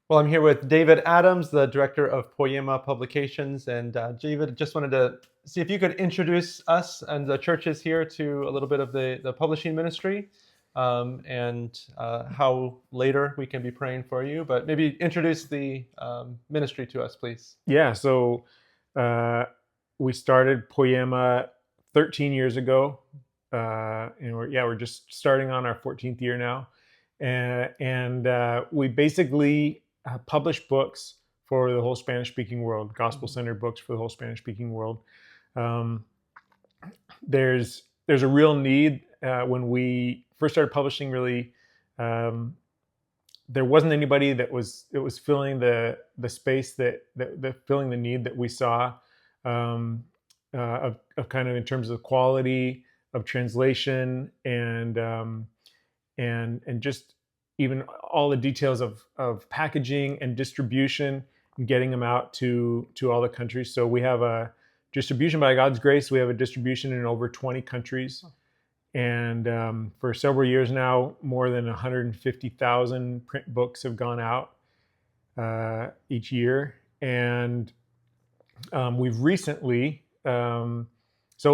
Well, I'm here with David Adams, the director of Poiema Publications. And David, just wanted to see if you could introduce us and the churches here to a little bit of the publishing ministry and how later we can be praying for you. But maybe introduce the ministry to us, please. Yeah, so uh, we started Poiema 13 years ago, and we're just starting on our 14th year now, and we basically publish books for the whole Spanish-speaking world, gospel-centered books for the whole Spanish-speaking world. Um, there's a real need when we first started publishing. Really, there wasn't anybody that was filling the space that filling the need that we saw of kind of in terms of quality of translation and just even all the details of packaging and distribution and getting them out to all the countries. So we have a distribution by God's grace. We have a distribution in over 20 countries. And for several years now, more than 150,000 print books have gone out each year. And we've recently, so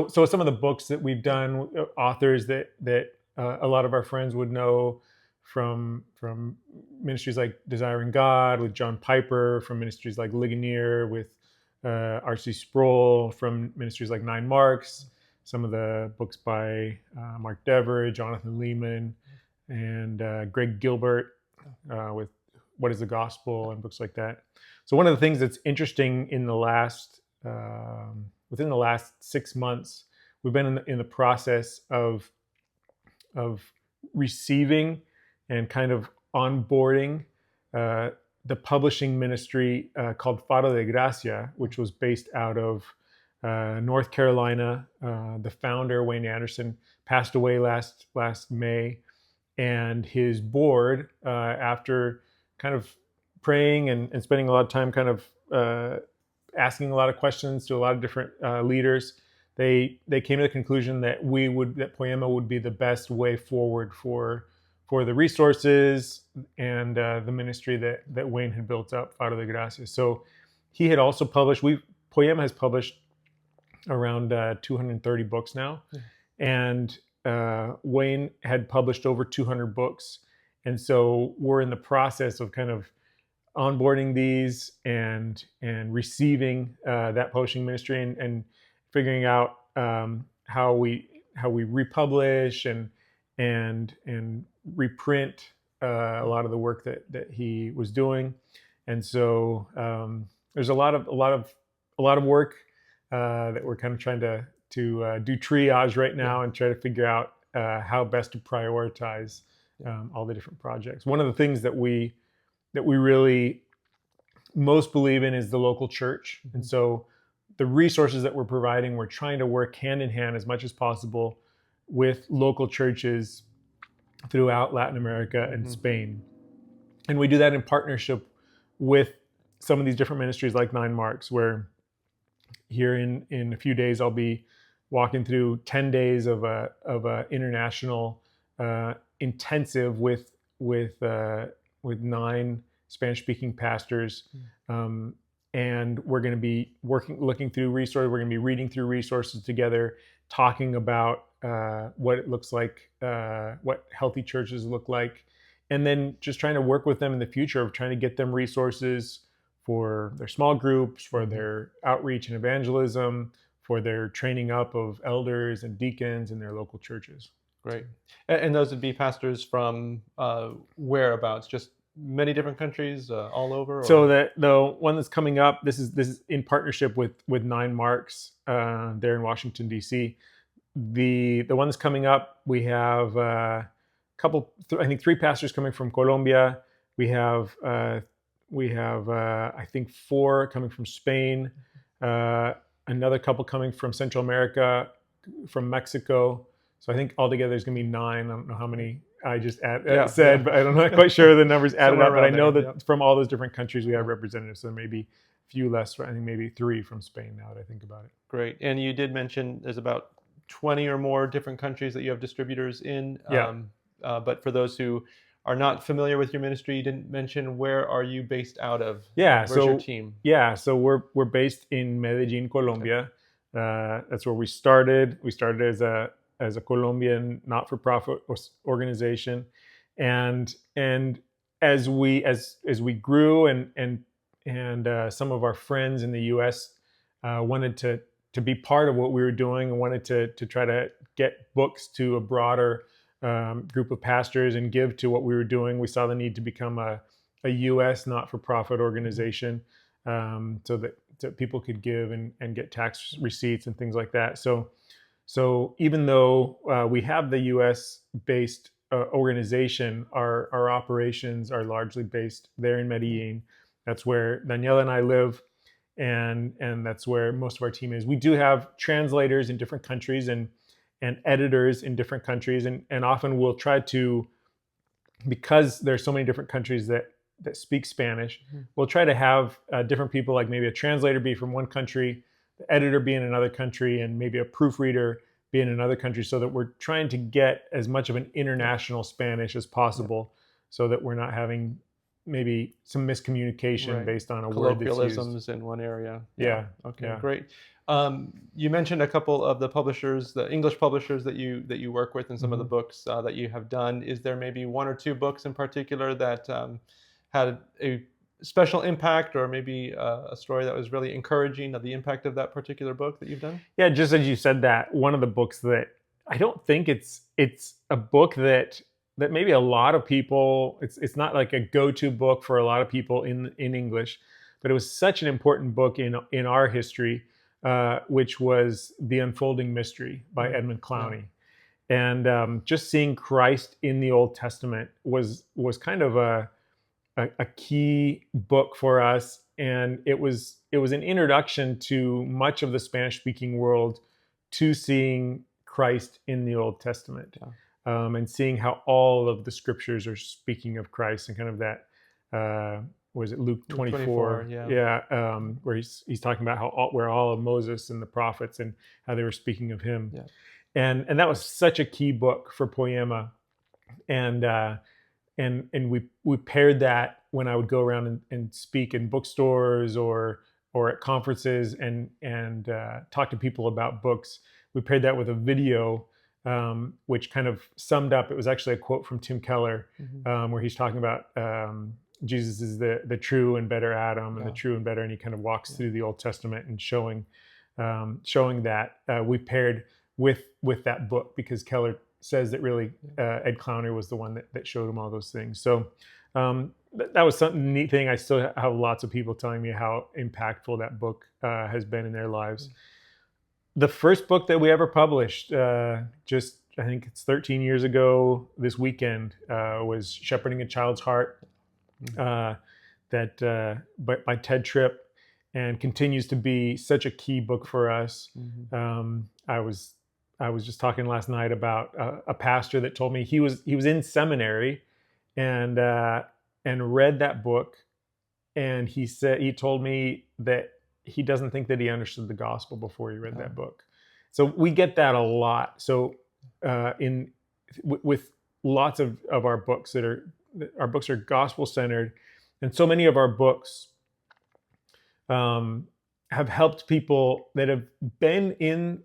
some of the books that we've done, authors that a lot of our friends would know from ministries like Desiring God with Jon Piper, from ministries like Ligonier with R.C. Sproul, from ministries like Nine Marks, some of the books by Mark Dever, Jonathan Lehman, and Greg Gilbert with What is the Gospel and books like that. So one of the things that's interesting in the last within the last 6 months, we've been in the process of receiving and kind of onboarding the publishing ministry called Faro de Gracia, which was based out of North Carolina. The founder, Wayne Anderson, passed away last May, and his board, after kind of praying and spending a lot of time kind of asking a lot of questions to a lot of different leaders, they came to the conclusion that Poiema would be the best way forward for the resources and the ministry that Wayne had built up, Faro de Gracia. So he had also published. Poiema has published around 230 books now, and Wayne had published over 200 books, and so we're in the process of kind of onboarding these and receiving that publishing ministry and figuring out how we republish and reprint a lot of the work that he was doing. And so there's a lot of work that we're kind of trying to do triage right now and try to figure out how best to prioritize all the different projects. One of the things that we really most believe in is the local church. Mm-hmm. And so the resources that we're providing, we're trying to work hand in hand as much as possible with local churches throughout Latin America and Spain. And we do that in partnership with some of these different ministries like Nine Marks, where here in a few days I'll be walking through 10 days of a international intensive with 9 Spanish-speaking pastors, and we're going to be looking through resources. We're going to be reading through resources together, talking about what it looks like, what healthy churches look like, and then just trying to work with them in the future of trying to get them resources for their small groups, for their outreach and evangelism, for their training up of elders and deacons in their local churches. Great. And those would be pastors from whereabouts? Just many different countries, all over? Or? So the one that's coming up, this is in partnership with Nine Marks there in Washington, D.C. The one that's coming up, we have a couple, I think 3 pastors coming from Colombia. We have I think 4 coming from Spain, another couple coming from Central America, from Mexico. So I think altogether there's going to be 9. I don't know how many I just said, but I'm not quite sure the numbers added up. But I know that from all those different countries we have representatives. So there may be a few less. I think maybe 3 from Spain now that I think about it. Great. And you did mention there's about 20 or more different countries that you have distributors in. Yeah. But for those who are not familiar with your ministry, you didn't mention, where are you based out of? Yeah, Where's your team? so we're based in Medellin, Colombia. That's where we started. We started as a Colombian not-for-profit organization, and as we grew and some of our friends in the U.S. Wanted to be part of what we were doing and wanted to try to get books to a broader group of pastors and give to what we were doing. We saw the need to become a U.S. not-for-profit organization, so that people could give and get tax receipts and things like that. So even though we have the U.S. based organization, our operations are largely based there in Medellin. That's where Daniela and I live, and that's where most of our team is. We do have translators in different countries and editors in different countries, and often we'll try to, because there's so many different countries that speak Spanish, we'll try to have different people, like maybe a translator be from one country, the editor be in another country, and maybe a proofreader be in another country, so that we're trying to get as much of an international Spanish as possible, so that we're not having maybe some miscommunication based on a word that's used. Colloquialisms in one area. Yeah. Okay, Yeah. great. You mentioned a couple of the publishers, the English publishers that you work with, and some of the books that you have done. Is there maybe one or two books in particular that had a special impact, or maybe a story that was really encouraging of the impact of that particular book that you've done? Yeah, just as you said that, one of the books that I don't think it's a book that maybe a lot of people, it's not like a go-to book for a lot of people in English, but it was such an important book in our history, which was The Unfolding Mystery by Edmund Clowney. And just seeing Christ in the Old Testament was kind of a key book for us, and it was an introduction to much of the Spanish-speaking world to seeing Christ in the Old Testament, and seeing how all of the scriptures are speaking of Christ, and kind of that was it Luke 24? Where he's talking about where all of Moses and the prophets and how they were speaking of him, and that was such a key book for Poiema, and we paired that when I would go around and speak in bookstores or at conferences and talk to people about books. We paired that with a video, which kind of summed up. It was actually a quote from Tim Keller, where he's talking about Jesus is the true and better Adam, and the true and better, and he kind of walks through the Old Testament and showing that we paired with that book, because Keller says that really Ed Clowney was the one that showed him all those things. So that was something neat thing. I still have lots of people telling me how impactful that book has been in their lives. The first book that we ever published, just I think it's 13 years ago this weekend, was Shepherding a Child's Heart, by Ted Tripp, and continues to be such a key book for us. I was just talking last night about a pastor that told me he was in seminary and read that book, and he told me that he doesn't think that he understood the gospel before he read that book. So we get that a lot. So with lots of our books our books are gospel centered, and so many of our books have helped people that have been in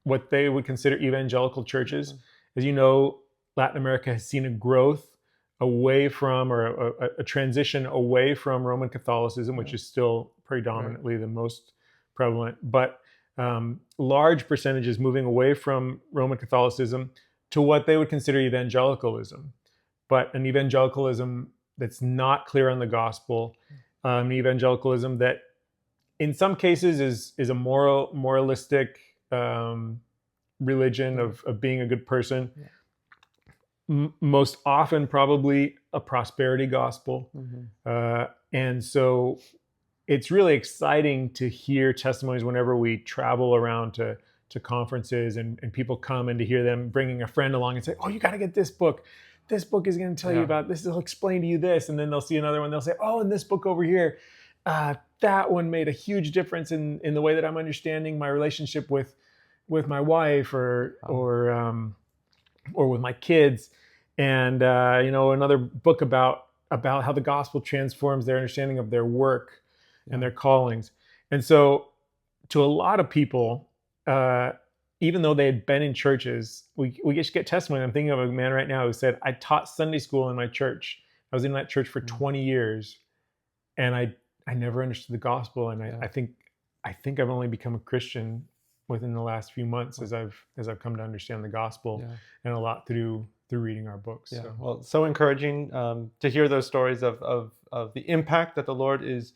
what they would consider evangelical churches. As you know, Latin America has seen a growth away from, or a transition away from Roman Catholicism, which is still predominantly the most prevalent, but large percentages moving away from Roman Catholicism to what they would consider evangelicalism, but an evangelicalism that's not clear on the gospel, an evangelicalism that in some cases is a moralistic religion of being a good person. Most often probably a prosperity gospel. And so it's really exciting to hear testimonies whenever we travel around to conferences and people come, and to hear them bringing a friend along and say, oh, you got to get this book. This book is going to tell you about this. It'll explain to you this. And then they'll see another one. They'll say, oh, and this book over here, that one made a huge difference in the way that I'm understanding my relationship with my wife or with my kids. and another book about how the gospel transforms their understanding of their work and their callings. And so, to a lot of people, even though they had been in churches, we just get testimony. I'm thinking of a man right now who said, "I taught Sunday school in my church. I was in that church for 20 years, and I never understood the gospel. And I think I've only become a Christian within the last few months as I've come to understand the gospel, and a lot through reading our books." Yeah. So. Well, so encouraging to hear those stories of the impact that the Lord is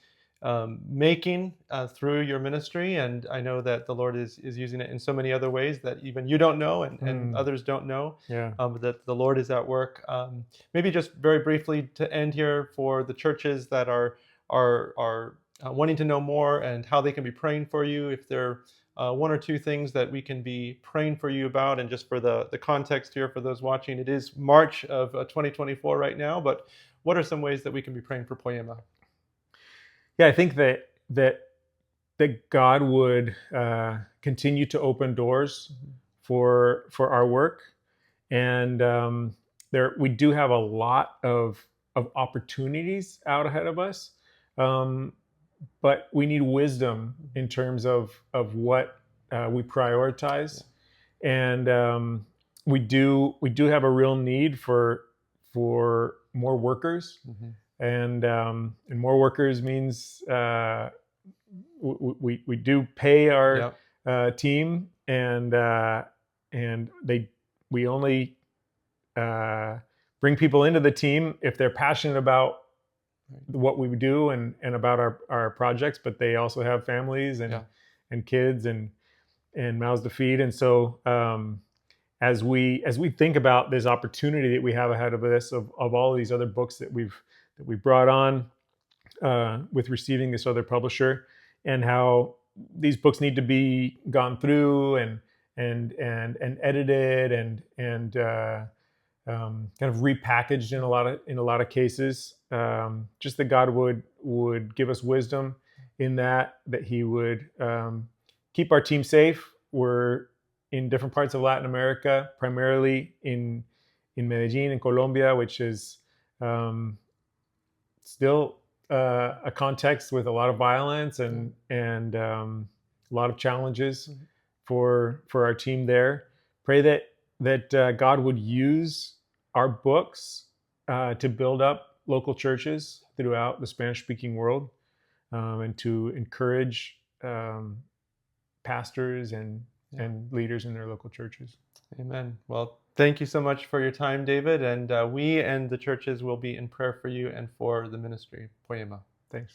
making through your ministry. And I know that the Lord is using it in so many other ways that even you don't know, and others don't know. Yeah. That the Lord is at work. Maybe just very briefly to end here, for the churches that are wanting to know more and how they can be praying for you, if there are one or two things that we can be praying for you about. And just for the context here for those watching, it is March of 2024 right now, but what are some ways that we can be praying for Poiema? Yeah, I think that God would continue to open doors for our work, and we do have a lot of opportunities out ahead of us, but we need wisdom in terms of what we prioritize, and we do have a real need for more workers. And more workers means we do pay our team, and we only bring people into the team if they're passionate about what we do and about our projects, but they also have families and kids and mouths to feed. And so as we think about this opportunity that we have ahead of us of all of these other books that we brought on with receiving this other publisher, and how these books need to be gone through and edited and kind of repackaged in a lot of cases. Just that God would give us wisdom in that He would keep our team safe. We're in different parts of Latin America, primarily in Medellin, in Colombia, which is still a context with a lot of violence and a lot of challenges for our team there. Pray that God would use our books to build up local churches throughout the Spanish-speaking world, and to encourage pastors and leaders in their local churches. Amen. Well, thank you so much for your time, David. And we and the churches will be in prayer for you and for the ministry. Poiema. Thanks.